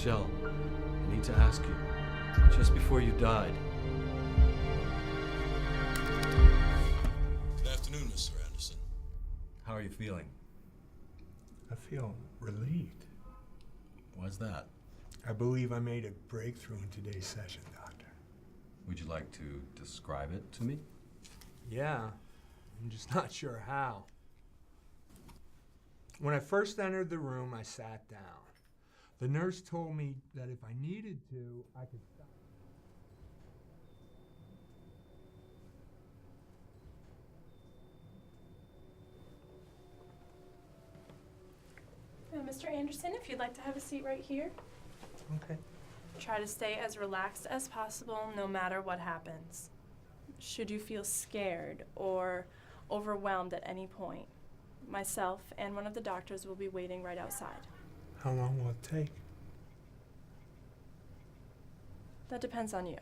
Michelle, I need to ask you, just before you died. Good afternoon, Mr. Anderson. How are you feeling? I feel relieved. Why's that? I believe I made a breakthrough in today's session, Doctor. Would you like to describe it to me? Yeah, I'm just not sure how. When I first entered the room, I sat down. The nurse told me that if I needed to, I could stop. Mr. Anderson, if you'd like to have a seat right here. Okay. Try to stay as relaxed as possible no matter what happens. Should you feel scared or overwhelmed at any point, myself and one of the doctors will be waiting right outside. How long will it take? That depends on you.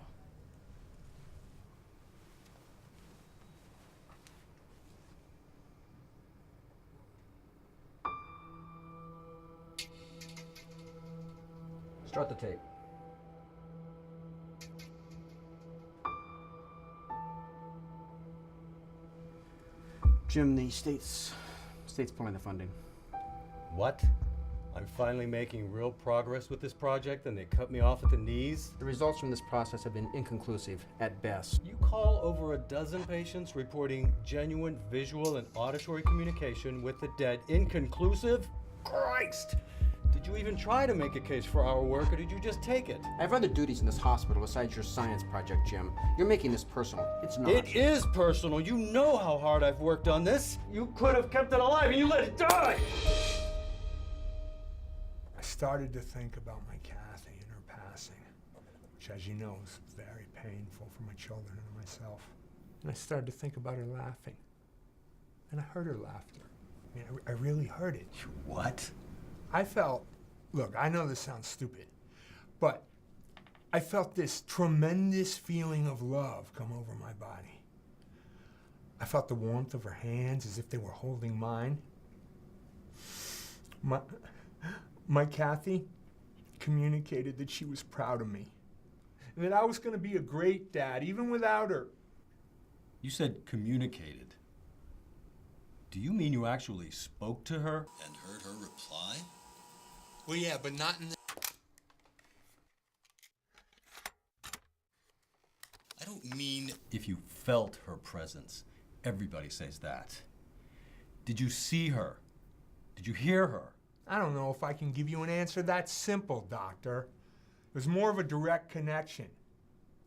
Start the tape. Jim, the state's pulling the funding. What? I'm finally making real progress with this project and they cut me off at the knees? The results from this process have been inconclusive at best. You call over a dozen patients reporting genuine visual and auditory communication with the dead inconclusive? Christ! Did you even try to make a case for our work, or did you just take it? I have other duties in this hospital besides your science project, Jim. You're making this personal. It's not. It is personal. You know how hard I've worked on this. You could have kept it alive and you let it die! I started to think about my Kathy and her passing, which, as you know, is very painful for my children and myself. And I started to think about her laughing. And I heard her laughter. I mean, I really heard it. What? I felt, look, I know this sounds stupid, but I felt this tremendous feeling of love come over my body. I felt the warmth of her hands as if they were holding mine. My Kathy communicated that she was proud of me, and that I was going to be a great dad, even without her. You said communicated. Do you mean you actually spoke to her? And heard her reply? Well, yeah, but not in the... I don't mean... If you felt her presence, everybody says that. Did you see her? Did you hear her? I don't know if I can give you an answer that simple, Doctor. It was more of a direct connection.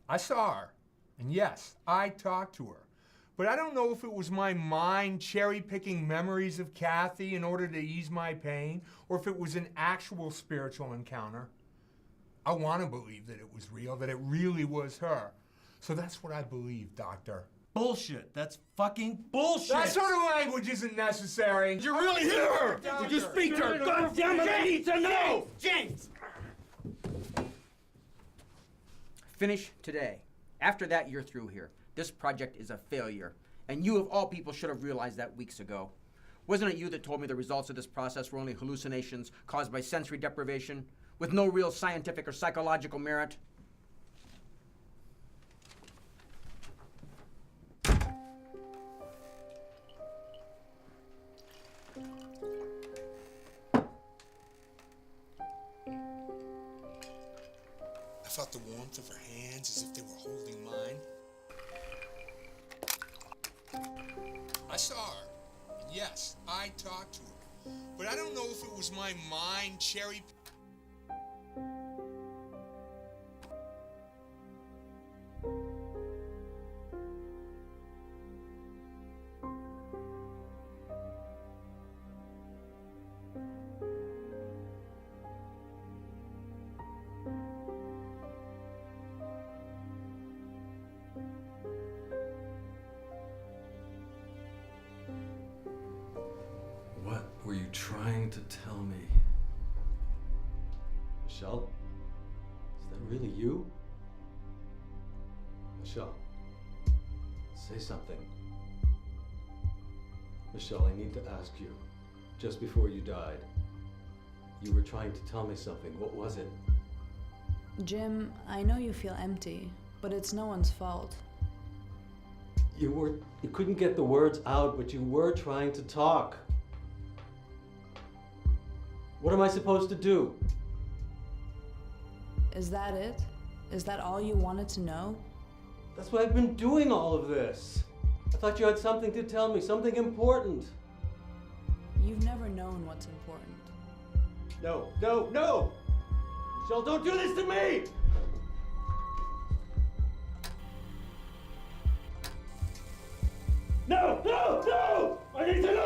I saw her, and yes, I talked to her. But I don't know if it was my mind cherry-picking memories of Kathy in order to ease my pain, or if it was an actual spiritual encounter. I want to believe that it was real, that it really was her. So that's what I believe, Doctor. Bullshit. That's fucking bullshit. That sort of language isn't necessary. Did you really hear her? Did you speak to her? God damn it, I need to know! James! Finish today. After that, you're through here. This project is a failure, and you of all people should have realized that weeks ago. Wasn't it you that told me the results of this process were only hallucinations caused by sensory deprivation, with no real scientific or psychological merit? I felt the warmth of her hands as if they were holding mine. I saw her, and yes, I talked to her. But I don't know if it was my mind cherry... What were you trying to tell me? Michelle? Is that really you? Michelle, say something. Michelle, I need to ask you, just before you died, you were trying to tell me something. What was it? Jim, I know you feel empty, but it's no one's fault. You couldn't get the words out, but you were trying to talk. What am I supposed to do? Is that it? Is that all you wanted to know? That's why I've been doing all of this. I thought you had something to tell me, something important. You've never known what's important. No, no, no! Michelle, don't do this to me! No, no, no! I need to know!